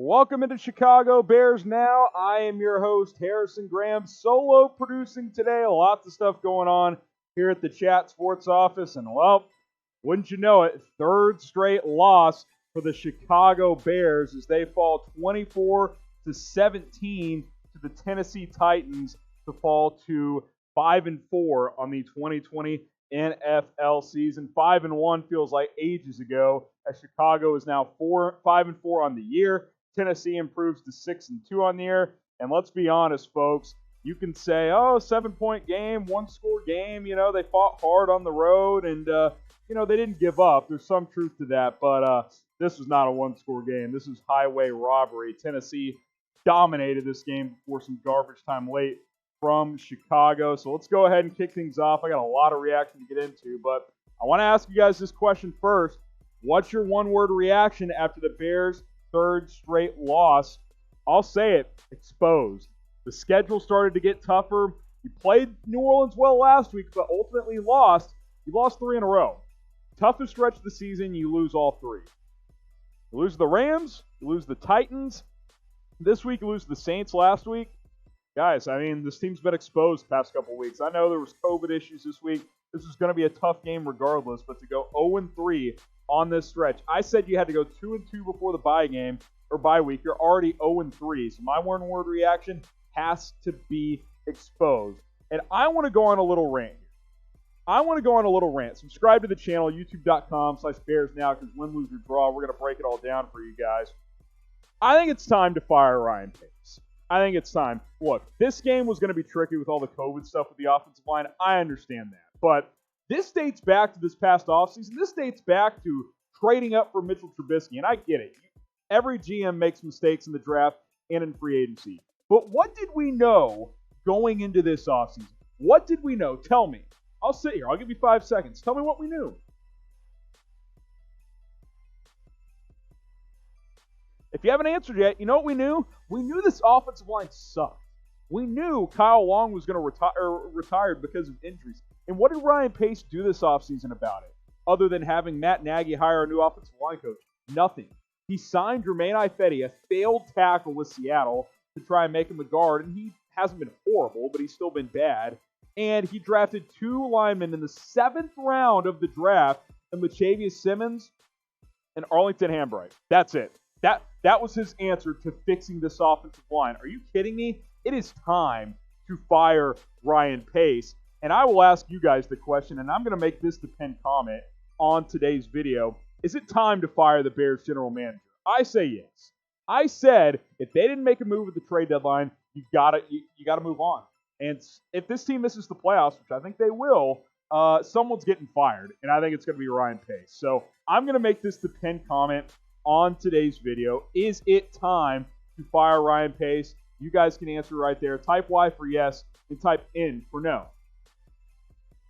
Welcome into Chicago Bears Now. I am your host, Harrison Graham, solo producing today. Lots of stuff going on here at the Chat Sports office. And, well, wouldn't you know it, third straight loss for the Chicago Bears as they fall 24-17 to the Tennessee Titans to fall to 5-4 on the 2020 NFL season. 5-1 feels like ages ago, as Chicago is now 5-4 on the year. Tennessee improves to 6-2 on the year. And let's be honest, folks, you can say, oh, 7-point game, one-score game. You know, they fought hard on the road and, they didn't give up. There's some truth to that, but this was not a one-score game. This was highway robbery. Tennessee dominated this game before some garbage time late from Chicago. So let's go ahead and kick things off. I got a lot of reaction to get into, but I want to ask you guys this question first. What's your one-word reaction after the Bears' third straight loss? I'll say it, exposed. The schedule started to get tougher. You played New Orleans well last week, but ultimately lost. You lost 3 in a row. Toughest stretch of the season, you lose all 3. You lose the Rams, you lose the Titans. This week, you lose the Saints last week. Guys, I mean, this team's been exposed the past couple weeks. I know there was COVID issues this week. This is going to be a tough game regardless, but to go 0-3 on this stretch, I said you had to go 2-2 before the bye week. You're already 0-3. So my one-word reaction has to be exposed. And I want to go on a little rant here. Subscribe to the channel, youtube.com/BearsNow, because win, lose, or draw, we're going to break it all down for you guys. I think it's time to fire Ryan Pace. I think it's time. Look, this game was going to be tricky with all the COVID stuff with the offensive line. I understand that. But this dates back to this past offseason. This dates back to trading up for Mitchell Trubisky, and I get it. Every GM makes mistakes in the draft and in free agency. But what did we know going into this offseason? What did we know? Tell me. I'll sit here. I'll give you 5 seconds. Tell me what we knew. If you haven't answered yet, you know what we knew? We knew this offensive line sucked. We knew Kyle Long was going to retire because of injuries. And what did Ryan Pace do this offseason about it, other than having Matt Nagy hire a new offensive line coach? Nothing. He signed Jermaine Ifedi, a failed tackle with Seattle, to try and make him a guard, and he hasn't been horrible, but he's still been bad. And he drafted 2 linemen in the 7th round of the draft, and Lachavious Simmons and Arlington Hambright. That's it. That was his answer to fixing this offensive line. Are you kidding me? It is time to fire Ryan Pace. And I will ask you guys the question, and I'm going to make this the pinned comment on today's video. Is it time to fire the Bears general manager? I say yes. I said if they didn't make a move at the trade deadline, you gotta move on. And if this team misses the playoffs, which I think they will, someone's getting fired, and I think it's going to be Ryan Pace. So I'm going to make this the pinned comment on today's video. Is it time to fire Ryan Pace? You guys can answer right there. Type Y for yes and type N for no.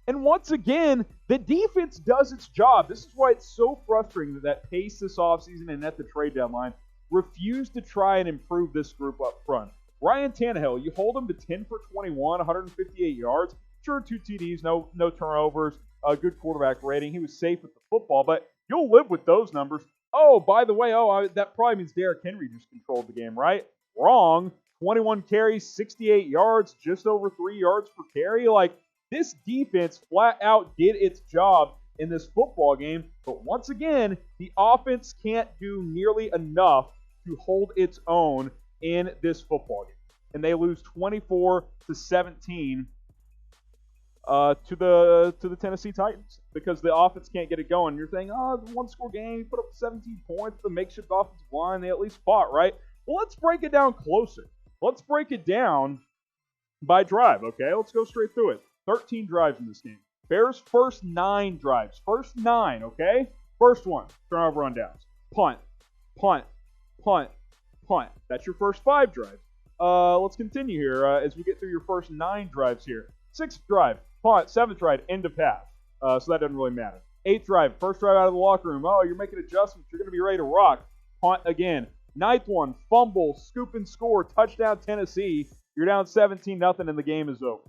And once again, the defense does its job. This is why it's so frustrating that Pace this offseason and at the trade deadline refused to try and improve this group up front. Ryan Tannehill, you hold him to 10 for 21, 158 yards. Sure, 2 TDs, no turnovers, a good quarterback rating. He was safe with the football, but you'll live with those numbers. Oh, by the way, that probably means Derrick Henry just controlled the game, right? Wrong. 21 carries, 68 yards, just over 3 yards per carry. Like, this defense flat out did its job in this football game. But once again, the offense can't do nearly enough to hold its own in this football game. And they lose 24-17 to the Tennessee Titans because the offense can't get it going. You're saying, oh, it's a one-score game. You put up 17 points. The makeshift offensive line, they at least fought, right? Well, let's break it down closer. Let's break it down by drive, okay? Let's go straight through it. 13 drives in this game. Bears' first 9 drives. First 9, okay? First one, turnover rundowns. Punt, punt, punt, punt. That's your first 5 drives. Let's continue here as we get through your first 9 drives here. 6th drive, punt. 7th drive, end of half. So that doesn't really matter. 8th drive, first drive out of the locker room. Oh, you're making adjustments. You're going to be ready to rock. Punt again. 9th one, fumble, scoop and score, touchdown Tennessee. You're down 17-0 and the game is over.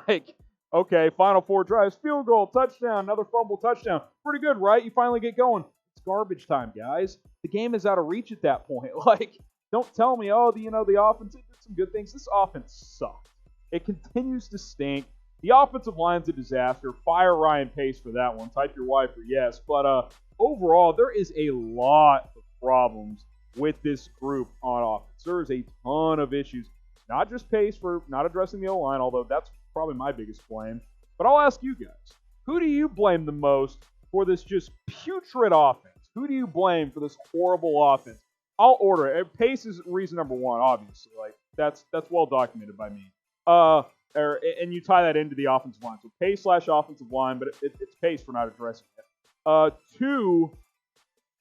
Like, okay, final 4 drives, field goal, touchdown, another fumble, touchdown. Pretty good, right? You finally get going. It's garbage time, guys. The game is out of reach at that point. Like, don't tell me, oh, the offense did some good things. This offense sucks. It continues to stink. The offensive line's a disaster. Fire Ryan Pace for that one. Type your wife for yes. But overall, there is a lot of problems with this group on offense. There is a ton of issues. Not just Pace for not addressing the O-line, although that's probably my biggest blame. But I'll ask you guys, who do you blame the most for this just putrid offense? Who do you blame for this horrible offense? I'll order it. Pace is reason number one, obviously. Like, that's well documented by me. And you tie that into the offensive line. So Pace/offensive line, but it's Pace for not addressing it. Two,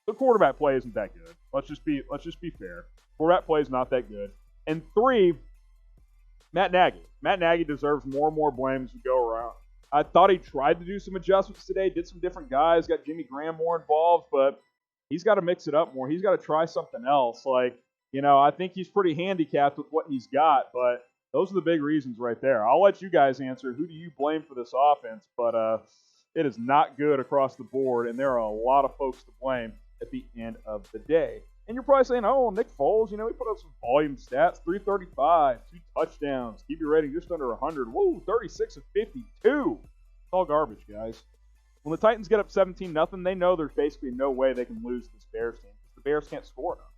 the quarterback play isn't that good. Let's just be fair. Quarterback play is not that good. And three, Matt Nagy. Matt Nagy deserves more and more blame as we go around. I thought he tried to do some adjustments today, did some different guys, got Jimmy Graham more involved, but he's got to mix it up more. He's got to try something else. Like, I think he's pretty handicapped with what he's got, but those are the big reasons right there. I'll let you guys answer. Who do you blame for this offense? But it is not good across the board, and there are a lot of folks to blame at the end of the day. And you're probably saying, oh, Nick Foles, he put up some volume stats, 335, 2 touchdowns, QB rating just under 100. Woo, 36 of 52. It's all garbage, guys. When the Titans get up 17-0, they know there's basically no way they can lose this Bears team. The Bears can't score enough.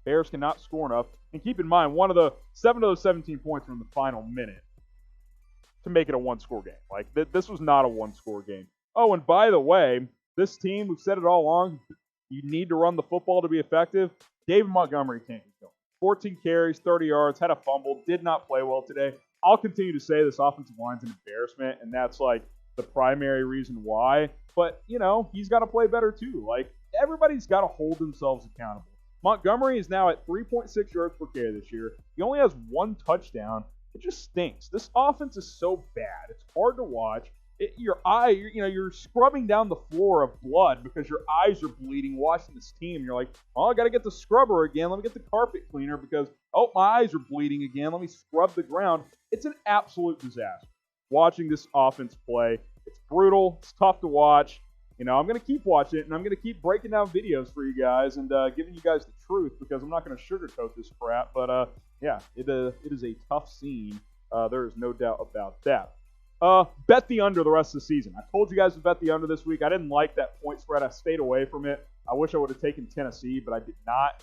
Bears cannot score enough. And keep in mind, 7 of those 17 points were in the final minute to make it a one-score game. Like, this was not a one-score game. Oh, and by the way, this team, we've said it all along, you need to run the football to be effective. David Montgomery can't get going. 14 carries, 30 yards, had a fumble, did not play well today. I'll continue to say this offensive line's an embarrassment, and that's like the primary reason why. But, he's got to play better too. Like, everybody's got to hold themselves accountable. Montgomery is now at 3.6 yards per carry this year. He only has 1 touchdown. It just stinks. This offense is so bad. It's hard to watch. You're scrubbing down the floor of blood because your eyes are bleeding watching this team. You're like, oh, I got to get the scrubber again. Let me get the carpet cleaner because, oh, my eyes are bleeding again. Let me scrub the ground. It's an absolute disaster watching this offense play. It's brutal. It's tough to watch. I'm going to keep watching it, and I'm going to keep breaking down videos for you guys and giving you guys the truth because I'm not going to sugarcoat this crap. But, yeah, it is a tough scene. There is no doubt about that. Bet the under the rest of the season. I told you guys to bet the under this week. I didn't like that point spread. I stayed away from it. I wish I would have taken Tennessee, but I did not.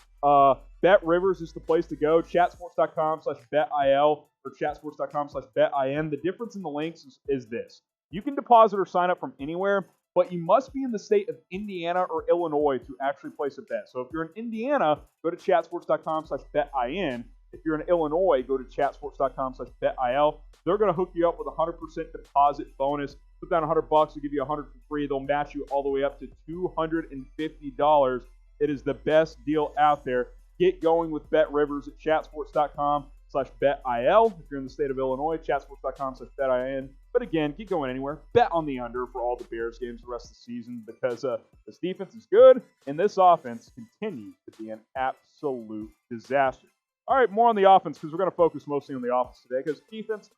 Bet Rivers is the place to go. Chatsports.com/betil or chatsports.com/betin. The difference in the links is this. You can deposit or sign up from anywhere, but you must be in the state of Indiana or Illinois to actually place a bet. So if you're in Indiana, go to chatsports.com/betin. If you're in Illinois, go to chatsports.com/betil. They're going to hook you up with a 100% deposit bonus. Put down $100, they'll give you $100 for free. They'll match you all the way up to $250. It is the best deal out there. Get going with Bet Rivers at chatsports.com/betil. If you're in the state of Illinois, chatsports.com/betin. But again, keep going anywhere. Bet on the under for all the Bears games the rest of the season because this defense is good and this offense continues to be an absolute disaster. All right, more on the offense because we're going to focus mostly on the offense today because defense,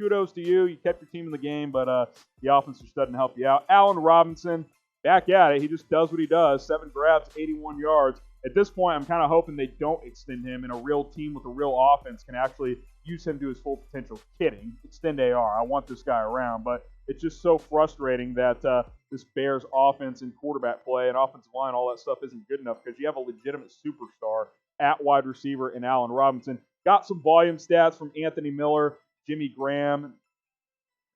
kudos to you. You kept your team in the game, but the offense just doesn't help you out. Allen Robinson, back at it. He just does what he does. 7 grabs, 81 yards. At this point, I'm kind of hoping they don't extend him and a real team with a real offense can actually use him to his full potential. Kidding. Extend AR. I want this guy around, but it's just so frustrating that this Bears offense and quarterback play and offensive line, all that stuff isn't good enough because you have a legitimate superstar at wide receiver in Allen Robinson. Got some volume stats from Anthony Miller, Jimmy Graham,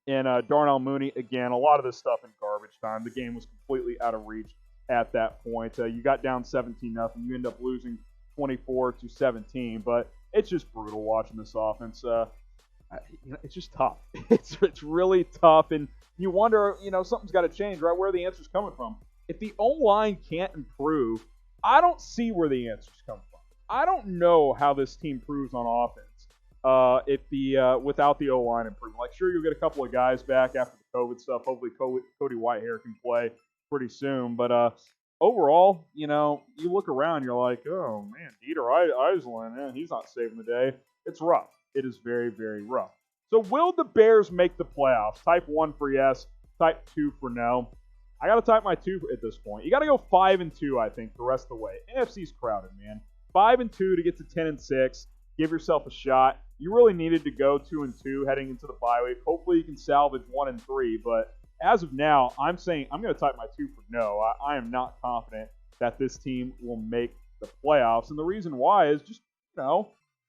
and Darnell Mooney. Again, a lot of this stuff in garbage time. The game was completely out of reach at that point. You got down 17-0. You end up losing 24-17, but it's just brutal watching this offense. It's just tough. It's really tough, and you wonder, something's got to change, right? Where are the answers coming from? If the O-line can't improve, I don't see where the answers come from. I don't know how this team improves on offense without the O-line improving. Like, sure, you'll get a couple of guys back after the COVID stuff. Hopefully, Cody Whitehair can play pretty soon. But overall, you look around, you're like, oh, man, Dieter Eisland, he's not saving the day. It's rough. It is very, very rough. So will the Bears make the playoffs? Type 1 for yes. Type 2 for no. I got to type my 2 at this point. You got to go 5-2, I think, the rest of the way. NFC's crowded, man. 5-2 to get to 10-6. Give yourself a shot. You really needed to go 2-2 heading into the bye week. Hopefully you can salvage 1-3, but as of now, I'm saying I'm going to type my 2 for no. I am not confident that this team will make the playoffs, and the reason why is just,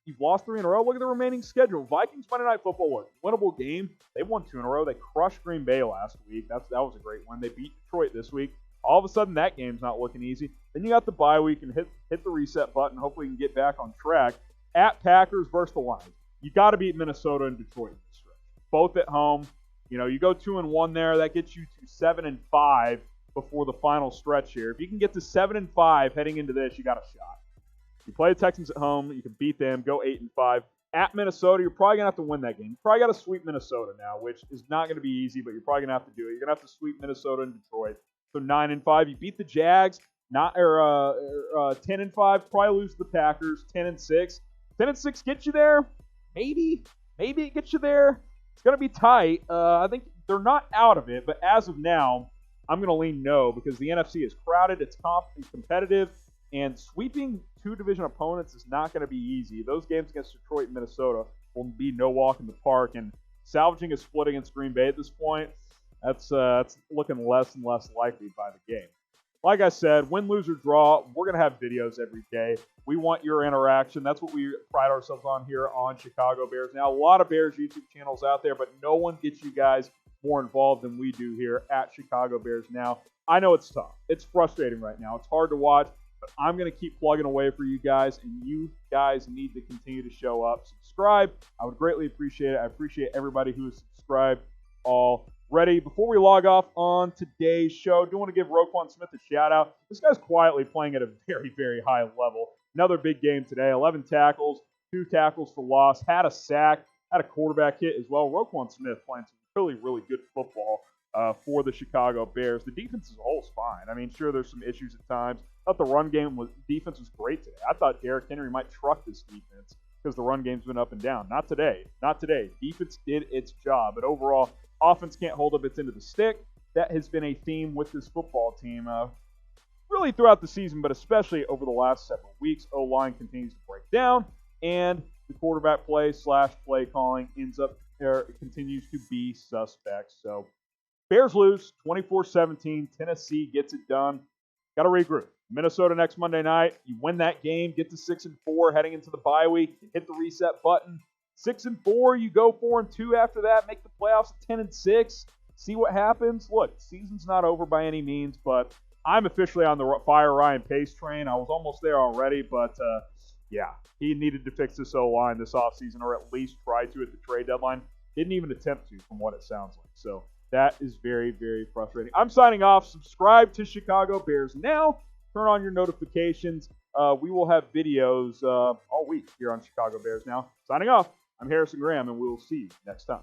you've lost 3 in a row. Look at the remaining schedule. Vikings Monday Night Football, winnable game. They won 2 in a row. They crushed Green Bay last week. That was a great one. They beat Detroit this week. All of a sudden, that game's not looking easy. Then you got the bye week and hit the reset button. Hopefully, you can get back on track. At Packers versus the Lions. You got to beat Minnesota and Detroit in this stretch. Both at home. You go 2-1 there. That gets you to 7-5 before the final stretch here. If you can get to 7-5 heading into this, you got a shot. You play the Texans at home. You can beat them. Go 8-5. At Minnesota, you're probably going to have to win that game. You probably got to sweep Minnesota now, which is not going to be easy, but you're probably going to have to do it. You're going to have to sweep Minnesota and Detroit. So 9-5. You beat the Jags. 10-5. Probably lose to the Packers. 10-6. 10-6 gets you there? Maybe it gets you there. It's going to be tight. I think they're not out of it, but as of now, I'm going to lean no because the NFC is crowded. It's competitive, and sweeping 2 division opponents is not going to be easy. Those games against Detroit and Minnesota will be no walk in the park, and salvaging a split against Green Bay at this point, that's looking less and less likely by the game. Like I said, win, lose, or draw, we're going to have videos every day. We want your interaction. That's what we pride ourselves on here on Chicago Bears. Now, a lot of Bears YouTube channels out there, but no one gets you guys more involved than we do here at Chicago Bears Now. I know it's tough. It's frustrating right now. It's hard to watch, but I'm going to keep plugging away for you guys, and you guys need to continue to show up. Subscribe. I would greatly appreciate it. I appreciate everybody who is subscribed already. Before we log off on today's show, I do want to give Roquan Smith a shout-out. This guy's quietly playing at a very, very high level. Another big game today. 11 tackles, 2 tackles for loss, had a sack, had a quarterback hit as well. Roquan Smith playing some really, really good football for the Chicago Bears. The defense as a whole is fine. I mean, sure, there's some issues at times. I thought the run defense was great today. I thought Derrick Henry might truck this defense because the run game's been up and down. Not today. Not today. Defense did its job. But overall, offense can't hold up its end of the stick. That has been a theme with this football team really throughout the season, but especially over the last several weeks. O-line continues to break down, and the quarterback play calling continues to be suspect. So Bears lose 24-17. Tennessee gets it done. Got to regroup. Minnesota next Monday night. You win that game, get to 6-4 heading into the bye week. You hit the reset button. 6-4, you go 4-2 after that. Make the playoffs at 10-6. See what happens. Look, the season's not over by any means, but I'm officially on the fire Ryan Pace train. I was almost there already, but yeah, he needed to fix this O-line this offseason, or at least try to at the trade deadline. Didn't even attempt to, from what it sounds like. So that is very, very frustrating. I'm signing off. Subscribe to Chicago Bears Now. Turn on your notifications. We will have videos all week here on Chicago Bears Now. Signing off. I'm Harrison Graham, and we will see you next time.